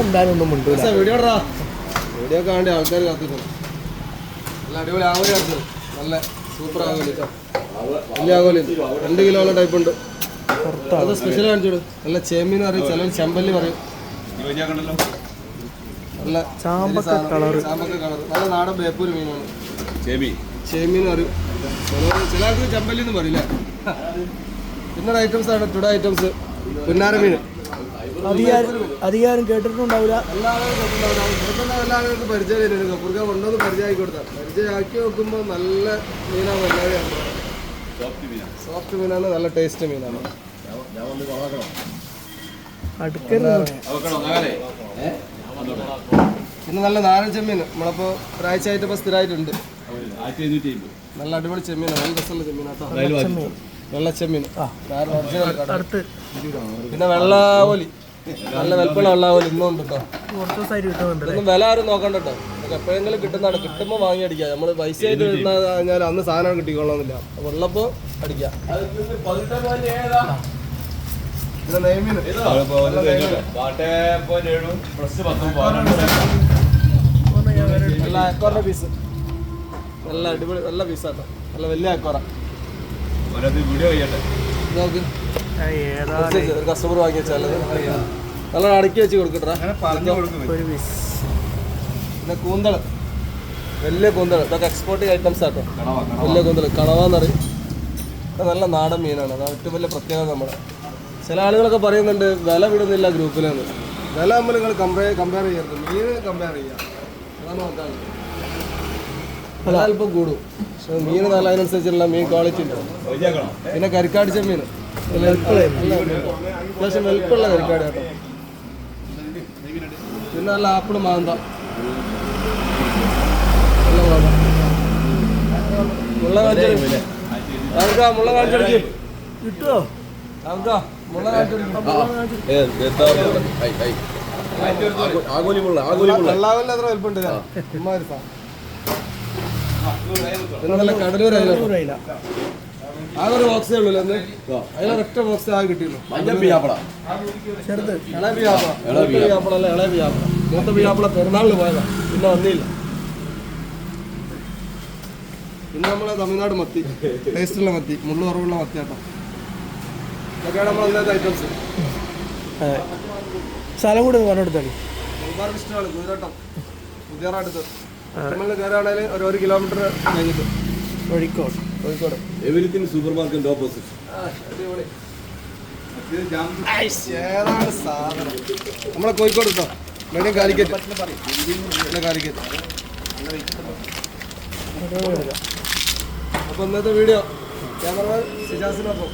എന്തായാലും ഒന്നും വീഡിയോ ഒക്കെ വേണ്ടി ആൾക്കാർ കാത്തിട്ടുണ്ട്. നല്ല അടിപൊളി ആവോലി കാണിച്ചത്, നല്ല സൂപ്പർ ആവോലി, വലിയ ആവോലി 2 കിലോയുള്ള ടൈപ്പ് ഉണ്ട്. അത് സ്പെഷ്യൽ കാണിച്ചോളൂ. നല്ല ചേമീൻ പറയും, ചിലർ ചെമ്പല്ലി പറയും. നല്ല ചാമ്പക്ക കളർ, നല്ല നാടൻ ബേപ്പൂര് മീനാണ് ചേമീൻ പറയും. ചിലർക്ക് ചെമ്പല്ലി എന്ന് പറയില്ല. പിന്നെ ഐറ്റംസ് ആണ് ടുഡ ഐറ്റംസ്. പുന്നാര മീൻ അധികാരം കേട്ടിട്ടുണ്ടാവില്ല, എല്ലാവർക്കും പരിചയം കപ്പൂർക്ക കൊണ്ടുവന്ന് പരിചയമാക്കി കൊടുത്താൽ പരിചയമാക്കി നോക്കുമ്പോൾ നല്ല മീനാണ്. എല്ലാവരും സോഫ്റ്റ് മീനാണ്, നല്ല ടേസ്റ്റ് മീനാണ്. പിന്നെ നല്ല നാടൻ ചെമ്മീൻ നമ്മളിപ്പോൾ ഒരാഴ്ച ആയിട്ട് ഇപ്പോൾ സ്ഥിരമായിട്ടുണ്ട്. നല്ല അടിപൊളി ചെമ്മീനാണ്, നല്ല രസമുള്ള ചെമ്മീനാട്ടോ. വെള്ള ചെമ്മീൻ. പിന്നെ വെള്ളാവോലി, നല്ല വെൽപ്പുള്ള വെള്ളാവോലി ഇന്നും ഉണ്ട് കേട്ടോ. ഇതൊന്നും വില ആരും നോക്കണ്ട കേട്ടോ, നമുക്ക് എപ്പോഴെങ്കിലും കിട്ടുന്നതാണ്. കിട്ടുമ്പോൾ വാങ്ങി അടിക്കുക. നമ്മൾ പൈസ ആയിട്ട് കിട്ടുന്ന കഴിഞ്ഞാൽ അന്ന് സാധനം കിട്ടിക്കൊള്ളണമെന്നില്ല, വെള്ളപ്പോൾ അടിക്കുക. പിന്നെ നെയ്മീൻ നല്ല അക്കോറിന്റെ പീസ്, നല്ല അടിപൊളി നല്ല പീസാട്ടോ, നല്ല വലിയ അക്കോറ. നോക്ക് ഒരു കസ്റ്റമർ വാങ്ങി വെച്ചാൽ നല്ല അടക്കി വെച്ച് കൊടുക്കട്ടാ. പിന്നെ കൂന്തൾ, വലിയ കൂന്തൾ, ഇതൊക്കെ എക്സ്പോർട്ടിങ് ഐറ്റംസ് ആട്ടോ. വലിയ കൂന്തൾ കണവാന്ന് പറയും. നല്ല നാടൻ മീനാണ്, അതാണ് ഏറ്റവും വലിയ പ്രത്യേകത. നമ്മുടെ ചില ആളുകളൊക്കെ പറയുന്നുണ്ട് വില വിടുന്നില്ല ഗ്രൂപ്പിലെന്ന്. വില നമ്മൾ നിങ്ങൾ കമ്പയർ ചെയ്യരുത്, മീൻ കമ്പയർ ചെയ്യുക, അതാണ് നോക്കാറ്. വില അല്പം കൂടും, പക്ഷെ മീൻ നല്ല അതിനനുസരിച്ചുള്ള മീൻ ക്വാളിറ്റി ഉണ്ട്. പിന്നെ കരിക്കാട് ചെമ്മീൻ അത്യാവശ്യം വെളുപ്പുള്ള കരിക്കാട് കേട്ടോ. പിന്നെ നല്ല ആപ്പിള് മാന്ത, നല്ല മാന്ത. മുള്ള കാണിച്ചെടുക്കും കിട്ടുമോ? വെള്ളാവല്ല അത്ര വലുപ്പുണ്ട്. പിന്നെ നല്ല കടലൂരയില, ആകെ ഒരു ബോക്സേ ഉള്ളൂ അന്ന്. അതിലൊരൊറ്റ ബോക്സ് ആകെ കിട്ടിയുള്ളൂ. ചെറുത് ഇളയ പിയാപ്പള, അല്ല ഇളയ പിയാപ്പള. മൂത്ത പിയാപ്പള പെരുന്നാളിന് പോയതാ, പിന്നെ വന്നില്ല. പിന്നെ നമ്മളെ തമിഴ്നാട് മത്തി, ടേസ്റ്റുള്ള മത്തി, മുള്ളു കുറവുള്ള മത്തി കേട്ടോ. ഇതൊക്കെയാണ് നമ്മൾ അന്നത്തെ ഐറ്റംസ്. സ്ഥലം കൂടെ പറഞ്ഞെടുത്താൽ ഒരുപാട് ഇഷ്ടമാണ്. കുതിരട്ടം പുതിയറാട്ടത്ത് നമ്മൾ കയറുകയാണെങ്കിൽ ഒരു കിലോമീറ്റർ കഴിഞ്ഞിട്ട് Kozhikode. Everything super market opposite. അടിപൊളി. ഏതാണ് സാധനം? നമ്മളെ കോഴിക്കോട് കേട്ടോ, മീഡിയം കാലിക്കറ്റ്. അപ്പൊ ഇന്നത്തെ വീഡിയോ ക്യാമറമാൻ സിജാസിനൊപ്പം